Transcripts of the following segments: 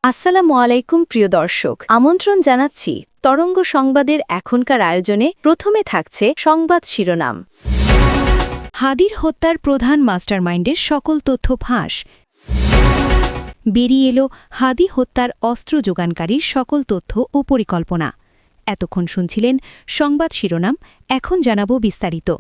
আসসালামু আলাইকুম প্রিয় দর্শক, আমন্ত্রণ জানাচ্ছি তরঙ্গ সংবাদের এখনকার আয়োজনে। প্রথমে থাকছে সংবাদ শিরোনাম। হাদির হত্যার প্রধান মাস্টারমাইন্ডের সকল তথ্য ফাঁস। বেরিয়ে এলো হাদি হত্যার অস্ত্র যোগানকারীর সকল তথ্য ও পরিকল্পনা। এতক্ষণ শুনছিলেন সংবাদ শিরোনাম, এখন জানাব বিস্তারিত।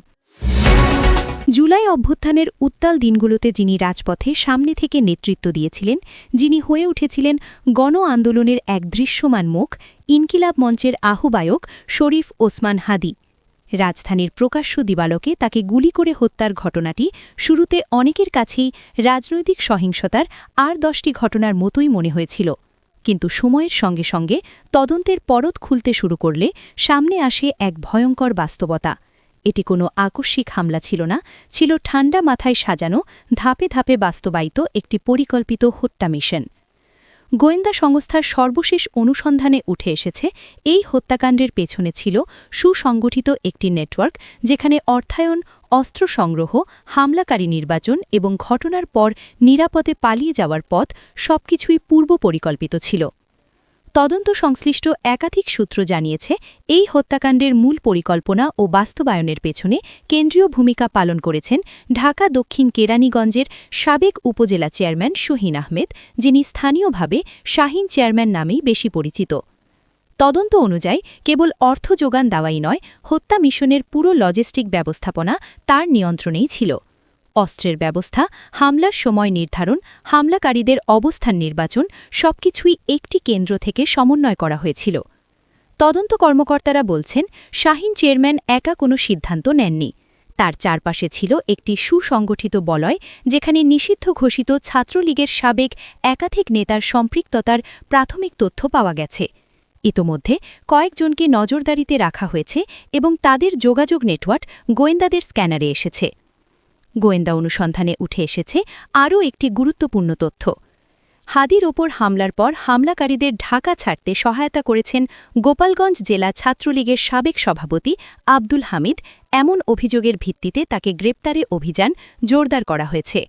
জুলাই অভ্যুত্থানের উত্তাল দিনগুলোতে যিনি রাজপথে সামনে থেকে নেতৃত্ব দিয়েছিলেন, যিনি হয়ে উঠেছিলেন গণ আন্দোলনের এক দৃশ্যমান মুখ, ইনকিলাব মঞ্চের আহ্বায়ক শরীফ ওসমান হাদি। রাজধানীর প্রকাশ্য দিবালোকে তাকে গুলি করে হত্যার ঘটনাটি শুরুতে অনেকের কাছেই রাজনৈতিক সহিংসতার আর 10টি ঘটনার মতোই মনে হয়েছিল। কিন্তু সময়ের সঙ্গে সঙ্গে তদন্তের পরত খুলতে শুরু করলে সামনে আসে এক ভয়ঙ্কর বাস্তবতা। এটি কোনো আকস্মিক হামলা ছিল না, ছিল ঠান্ডা মাথায় সাজানো, ধাপে ধাপে বাস্তবায়িত একটি পরিকল্পিত হত্যা মিশন। গোয়েন্দা সংস্থার সর্বশেষ অনুসন্ধানে উঠে এসেছে, এই হত্যাকাণ্ডের পেছনে ছিল সুসংগঠিত একটি নেটওয়ার্ক, যেখানে অর্থায়ন, অস্ত্র সংগ্রহ, হামলাকারী নির্বাচন এবং ঘটনার পর নিরাপদে পালিয়ে যাওয়ার পথ সবকিছুই পূর্ব পরিকল্পিত ছিল। তদন্ত সংশ্লিষ্ট একাধিক সূত্র জানিয়েছে, এই হত্যাকাণ্ডের মূল পরিকল্পনা ও বাস্তবায়নের পেছনে কেন্দ্রীয় ভূমিকা পালন করেছেন ঢাকা দক্ষিণ কেরানীগঞ্জের সাবেক উপজেলা চেয়ারম্যান শহীন আহমেদ, যিনি স্থানীয়ভাবে শাহীন চেয়ারম্যান নামেই বেশি পরিচিত। তদন্ত অনুযায়ী কেবল অর্থ যোগান দেওয়াই নয়, হত্যা মিশনের পুরো লজিস্টিক ব্যবস্থাপনা তার নিয়ন্ত্রণেই ছিল। অস্ত্রের ব্যবস্থা, হামলার সময় নির্ধারণ, হামলাকারীদের অবস্থান নির্বাচন সবকিছুই একটি কেন্দ্র থেকে সমন্বয় করা হয়েছিল। তদন্ত কর্মকর্তারা বলছেন, শাহীন চেয়ারম্যান একা কোনো সিদ্ধান্ত নেননি। তার চারপাশে ছিল একটি সুসংগঠিত বলয়, যেখানে নিষিদ্ধ ঘোষিত ছাত্রলীগের সাবেক একাধিক নেতার সম্পৃক্ততার প্রাথমিক তথ্য পাওয়া গেছে। ইতোমধ্যে কয়েকজনকে নজরদারিতে রাখা হয়েছে এবং তাদের যোগাযোগ নেটওয়ার্ক গোয়েন্দাদের স্ক্যানারে এসেছে। গোয়েন্দা অনুসন্ধানে উঠে এসেছে আরও একটি গুরুত্বপূর্ণ তথ্য। হাদির ওপর হামলার পর হামলাকারীদের ঢাকা ছাড়তে সহায়তা করেছেন গোপালগঞ্জ জেলা ছাত্রলীগের সাবেক সভাপতি আব্দুল হামিদ। এমন অভিযোগের ভিত্তিতে তাকে গ্রেপ্তারে অভিযান জোরদার করা হয়েছে।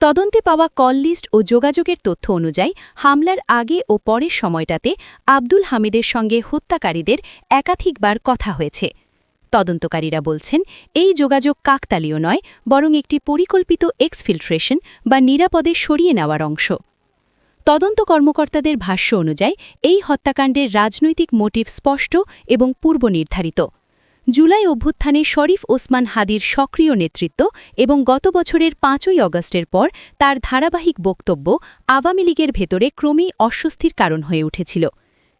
তদন্তে পাওয়া কল লিস্ট ও যোগাযোগের তথ্য অনুযায়ী হামলার আগে ও পরের সময়টাতে আব্দুল হামিদের সঙ্গে হত্যাকারীদের একাধিকবার কথা হয়েছে। তদন্তকারীরা বলছেন, এই যোগাযোগ কাকতালীয় নয়, বরং একটি পরিকল্পিত এক্সফিল্ট্রেশন বা নিরাপদে সরিয়ে নেওয়ার অংশ। তদন্ত কর্মকর্তাদের ভাষ্য অনুযায়ী এই হত্যাকাণ্ডের রাজনৈতিক মোটিভ স্পষ্ট এবং পূর্বনির্ধারিত। জুলাই অভ্যুত্থানে শরীফ ওসমান হাদির সক্রিয় নেতৃত্ব এবং গত বছরের 5ই অগাস্টের পর তার ধারাবাহিক বক্তব্য আওয়ামী লীগের ভেতরে ক্রমেই অস্বস্তির কারণ হয়ে উঠেছিল।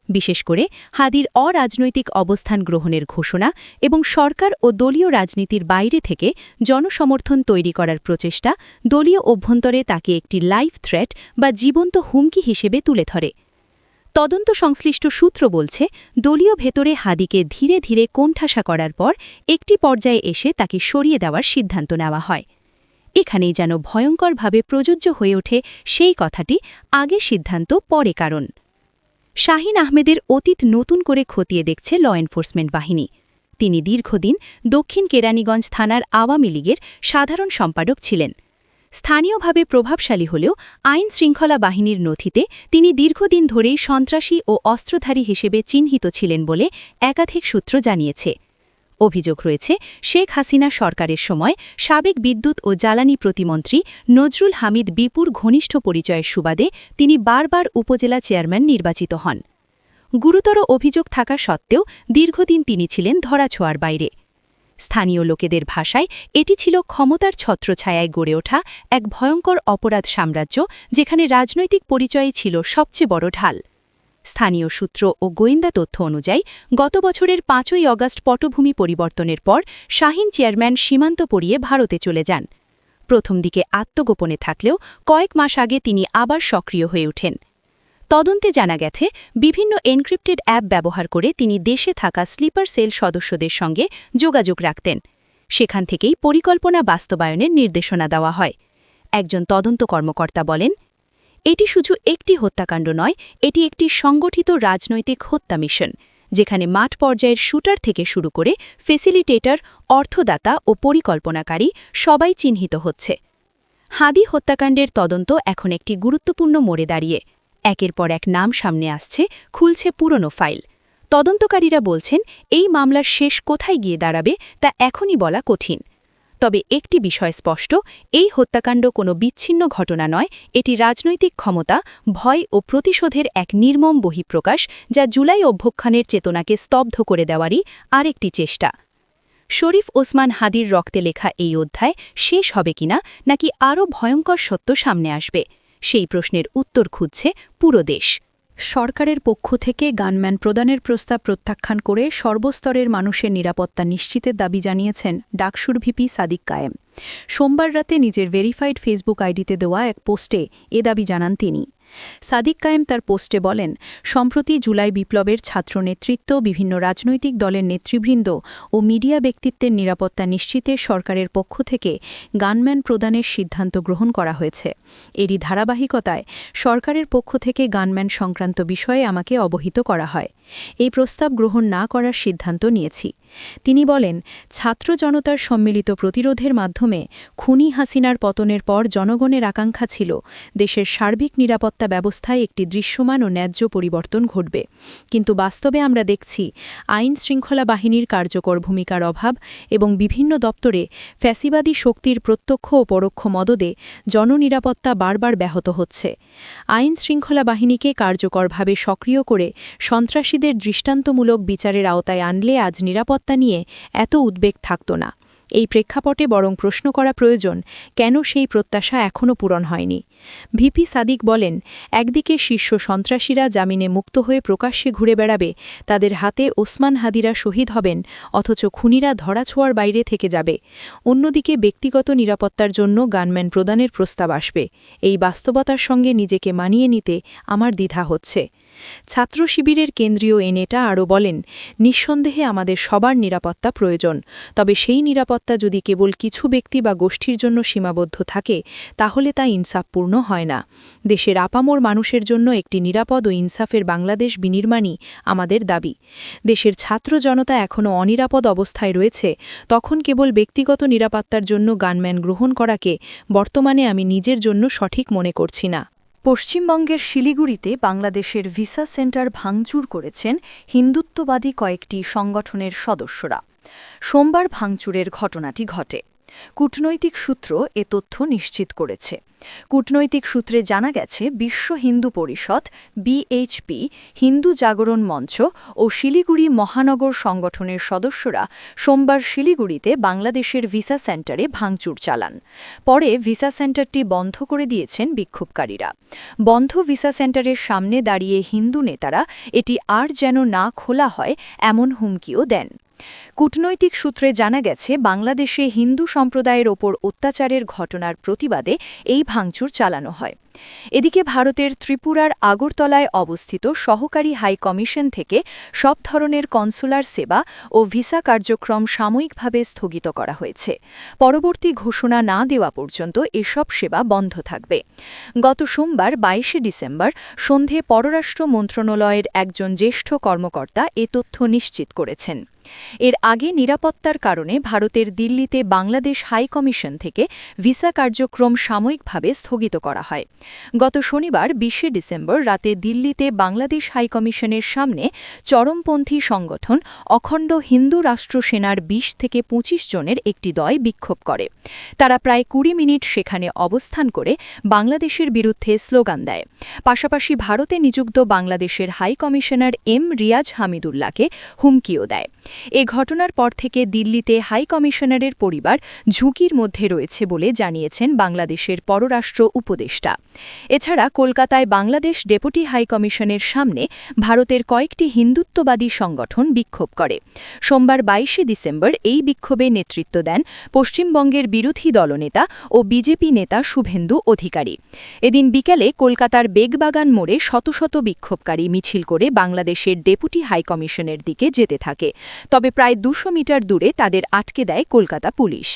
বিশেষ করে হাদির অরাজনৈতিক অবস্থান গ্রহণের ঘোষণা এবং সরকার ও দলীয় রাজনীতির বাইরে থেকে জনসমর্থন তৈরি করার প্রচেষ্টা দলীয় অভ্যন্তরে তাকে একটি লাইভ থ্রেট বা জীবন্ত হুমকি হিসেবে তুলে ধরে। তদন্ত সংশ্লিষ্ট সূত্র বলছে, দলীয় ভেতরে হাদিকে ধীরে ধীরে কোণঠাসা করার পর একটি পর্যায়ে এসে তাকে সরিয়ে দেওয়ার সিদ্ধান্ত নেওয়া হয়। এখানেই যেন ভয়ঙ্করভাবে প্রযোজ্য হয়ে ওঠে সেই কথাটি, আগে সিদ্ধান্ত পরে কারণ। শাহীন আহমেদের অতীত নতুন করে খতিয়ে দেখছে ল এনফোর্সমেন্ট বাহিনী। তিনি দীর্ঘদিন দক্ষিণ কেরানীগঞ্জ থানার আওয়ামী লীগের সাধারণ সম্পাদক ছিলেন। স্থানীয়ভাবে প্রভাবশালী হলেও আইন শৃঙ্খলা বাহিনীর নথিতে তিনি দীর্ঘদিন ধরেই সন্ত্রাসী ও অস্ত্রধারী হিসেবে চিহ্নিত ছিলেন বলে একাধিক সূত্র জানিয়েছে। অভিযোগ রয়েছে, শেখ হাসিনা সরকারের সময় সাবেক বিদ্যুৎ ও জ্বালানি প্রতিমন্ত্রী নজরুল হামিদ বিপুর ঘনিষ্ঠ পরিচয়ের সুবাদে তিনি বারবার উপজেলা চেয়ারম্যান নির্বাচিত হন। গুরুতর অভিযোগ থাকা সত্ত্বেও দীর্ঘদিন তিনি ছিলেন ধরাছোঁয়ার বাইরে। স্থানীয় লোকেদের ভাষায় এটি ছিল ক্ষমতার ছত্রছায়ায় গড়ে ওঠা এক ভয়ঙ্কর অপরাধ সাম্রাজ্য, যেখানে রাজনৈতিক পরিচয়ই ছিল সবচেয়ে বড় ঢাল। স্থানীয় সূত্র ও গোয়েন্দা তথ্য অনুযায়ী গত বছরের 5ই অগাস্ট পটভূমি পরিবর্তনের পর শাহীন চেয়ারম্যান সীমান্ত পেরিয়ে ভারতে চলে যান। প্রথম দিকে আত্মগোপনে থাকলেও কয়েক মাস আগে তিনি আবার সক্রিয় হয়ে ওঠেন। তদন্তে জানা গেছে, বিভিন্ন এনক্রিপ্টেড অ্যাপ ব্যবহার করে তিনি দেশে থাকা স্লিপার সেল সদস্যদের সঙ্গে যোগাযোগ রাখতেন। সেখান থেকেই পরিকল্পনা বাস্তবায়নের নির্দেশনা দেওয়া হয়। একজন তদন্ত কর্মকর্তা বলেন, এটি শুধু একটি হত্যাকাণ্ড নয়, এটি একটি সংগঠিত রাজনৈতিক হত্যা মিশন, যেখানে মাঠ পর্যায়ের শুটার থেকে শুরু করে ফেসিলিটেটর, অর্থদাতা ও পরিকল্পনাকারী সবাই চিহ্নিত হচ্ছে। হাদি হত্যাকাণ্ডের তদন্ত এখন একটি গুরুত্বপূর্ণ মোড়ে দাঁড়িয়ে। একের পর এক নাম সামনে আসছে, খুলছে পুরনো ফাইল। তদন্তকারীরা বলছেন এই মামলার শেষ কোথায় গিয়ে দাঁড়াবে তা এখনই বলা কঠিন। তবে একটি বিষয় স্পষ্ট, এই হত্যাকাণ্ড কোনো বিচ্ছিন্ন ঘটনা নয়, এটি রাজনৈতিক ক্ষমতা, ভয় ও প্রতিশোধের এক নির্মম বহিঃপ্রকাশ, যা জুলাই অভ্যুত্থানের চেতনাকে স্তব্ধ করে দেওয়ারই আরেকটি চেষ্টা। শরীফ ওসমান হাদির রক্তে লেখা এই অধ্যায় শেষ হবে কিনা, নাকি আরও ভয়ঙ্কর সত্য সামনে আসবে, সেই প্রশ্নের উত্তর খুঁজছে পুরো দেশ। সরকারের পক্ষ থেকে গানম্যান প্রদানের প্রস্তাব প্রত্যাখ্যান করে সর্বস্তরের মানুষের নিরাপত্তা নিশ্চিতের দাবি জানিয়েছেন ডাকসুর ভিপি সাদিক কায়েম। সোমবার রাতে নিজের ভেরিফাইড ফেসবুক আইডিতে দেওয়া এক পোস্টে এ দাবি জানান তিনি। সাদিক কায়েম তার পোস্টে বলেন, সম্প্রতি জুলাই বিপ্লবের ছাত্র নেতৃত্ব, বিভিন্ন রাজনৈতিক দলের নেতৃবৃন্দ ও মিডিয়া ব্যক্তিত্বের নিরাপত্তা নিশ্চিতে সরকারের পক্ষ থেকে গানম্যান প্রদানের সিদ্ধান্ত গ্রহণ করা হয়েছে। এরই ধারাবাহিকতায় সরকারের পক্ষ থেকে গানম্যান সংক্রান্ত বিষয়ে আমাকে অবহিত করা হয়। এই প্রস্তাব গ্রহণ না করার সিদ্ধান্ত নিয়েছি। তিনি বলেন, ছাত্র জনতার সম্মিলিত প্রতিরোধের মাধ্যমে খুনি হাসিনার পতনের পর জনগণের আকাঙ্ক্ষা ছিল দেশের সার্বিক নিরাপত্তা ব্যবস্থায় একটি দৃশ্যমান ও ন্যায্য পরিবর্তন ঘটবে। কিন্তু বাস্তবে আমরা দেখছি আইন শৃঙ্খলা বাহিনীর কার্যকর ভূমিকার অভাব এবং বিভিন্ন দপ্তরে ফ্যাসিবাদী শক্তির প্রত্যক্ষ ও পরোক্ষ মদদে জননিরাপত্তা বারবার ব্যাহত হচ্ছে। আইন শৃঙ্খলা বাহিনীকে কার্যকরভাবে সক্রিয় করে সন্ত্রাসীদের দৃষ্টান্তমূলক বিচারের আওতায় আনলে আজ নিরাপত্তা নিয়ে এত উদ্বেগ থাকত না। এই প্রেক্ষাপটে বরং প্রশ্ন করা প্রয়োজন, কেন সেই প্রত্যাশা এখনও পূরণ হয়নি। ভিপি সাদিক বলেন, একদিকে শীর্ষ সন্ত্রাসীরা জামিনে মুক্ত হয়ে প্রকাশ্যে ঘুরে বেড়াবে, তাদের হাতে ওসমান হাদিরা শহীদ হবেন, অথচ খুনিরা ধরাছোঁয়ার বাইরে থেকে যাবে। অন্যদিকে ব্যক্তিগত নিরাপত্তার জন্য গানম্যান প্রদানের প্রস্তাব আসবে। এই বাস্তবতার সঙ্গে নিজেকে মানিয়ে নিতে আমার দ্বিধা হচ্ছে। ছাত্র শিবিরের কেন্দ্রীয় এ নেতা আরও বলেন, নিঃসন্দেহে আমাদের সবার নিরাপত্তা প্রয়োজন, তবে সেই নিরাপত্তা যদি কেবল কিছু ব্যক্তি বা গোষ্ঠীর জন্য সীমাবদ্ধ থাকে তাহলে তা ইনসাফপূর্ণ হয় না। দেশের আপামর মানুষের জন্য একটি নিরাপদ ও ইনসাফের বাংলাদেশ বিনির্মাণই আমাদের দাবি। দেশের ছাত্র জনতা এখনও অনিরাপদ অবস্থায় রয়েছে, তখন কেবল ব্যক্তিগত নিরাপত্তার জন্য গানম্যান গ্রহণ করাকে বর্তমানে আমি নিজের জন্য সঠিক মনে করছি না। পশ্চিমবঙ্গের শিলিগুড়িতে বাংলাদেশের ভিসা সেন্টার ভাঙচুর করেছেন হিন্দুত্ববাদী কয়েকটি সংগঠনের সদস্যরা। সোমবার ভাঙচুরের ঘটনাটি ঘটে। কূটনৈতিক সূত্র এ তথ্য নিশ্চিত করেছে। কূটনৈতিক সূত্রে জানা গেছে, বিশ্ব হিন্দু পরিষদ বিএইচপি, হিন্দু জাগরণ মঞ্চ ও শিলিগুড়ি মহানগর সংগঠনের সদস্যরা সোমবার শিলিগুড়িতে বাংলাদেশের ভিসা সেন্টারে ভাঙচুর চালান। পরে ভিসা সেন্টারটি বন্ধ করে দিয়েছেন বিক্ষোভকারীরা। বন্ধ ভিসা সেন্টারের সামনে দাঁড়িয়ে হিন্দু নেতারা এটি আর যেন না খোলা হয় এমন হুমকিও দেন। কূটনৈতিক সূত্রে জানা গেছে, বাংলাদেশে হিন্দু সম্প্রদায়ের ওপর অত্যাচারের ঘটনার প্রতিবাদে এই ভাঙচুর চালানো হয়। এদিকে ভারতের ত্রিপুরার আগরতলায় অবস্থিত সহকারী হাই কমিশন থেকে সব ধরনের কনসুলার সেবা ও ভিসা কার্যক্রম সাময়িকভাবে স্থগিত করা হয়েছে। পরবর্তী ঘোষণা না দেওয়া পর্যন্ত এসব সেবা বন্ধ থাকবে। গত সোমবার ২২ ডিসেম্বর সন্ধে পররাষ্ট্র মন্ত্রণালয়ের একজন জ্যেষ্ঠ কর্মকর্তা এ তথ্য নিশ্চিত করেছেন। এর আগে নিরাপত্তার কারণে ভারতের দিল্লিতে বাংলাদেশ হাই কমিশন থেকে ভিসা কার্যক্রম সাময়িকভাবে স্থগিত করা হয়। গত শনিবার ২০ ডিসেম্বর রাতে দিল্লিতে বাংলাদেশ হাই কমিশনের সামনে চরমপন্থী সংগঠন অখণ্ড হিন্দু রাষ্ট্র সেনার ২০ থেকে ২৫ জনের একটি দল বিক্ষোভ করে। তারা প্রায় ২০ মিনিট সেখানে অবস্থান করে বাংলাদেশের বিরুদ্ধে স্লোগান দেয়। পাশাপাশি ভারতে নিযুক্ত বাংলাদেশের হাই কমিশনার এম রিয়াজ হামিদুল্লাহকে হুমকিও দেয়। এ ঘটনার পর থেকে দিল্লিতে হাই কমিশনারের পরিবার ঝুঁকির মধ্যে রয়েছে বলে জানিয়েছেন বাংলাদেশের পররাষ্ট্র উপদেষ্টা। এছাড়া কলকাতায় বাংলাদেশ ডেপুটি হাই কমিশনের সামনে ভারতের কয়েকটি হিন্দুত্ববাদী সংগঠন বিক্ষোভ করে। সোমবার ২২ ডিসেম্বর এই বিক্ষোভে নেতৃত্ব দেন পশ্চিমবঙ্গের বিরোধী দলনেতা ও বিজেপি নেতা শুভেন্দু অধিকারী। এদিন বিকেলে কলকাতার বেগবাগান মোড়ে শত শত বিক্ষোভকারী মিছিল করে বাংলাদেশের ডেপুটি হাই কমিশনের দিকে যেতে থাকে। তবে প্রায় ২০০ মিটার দূরে তাদের আটকে দেয় কলকাতা পুলিশ।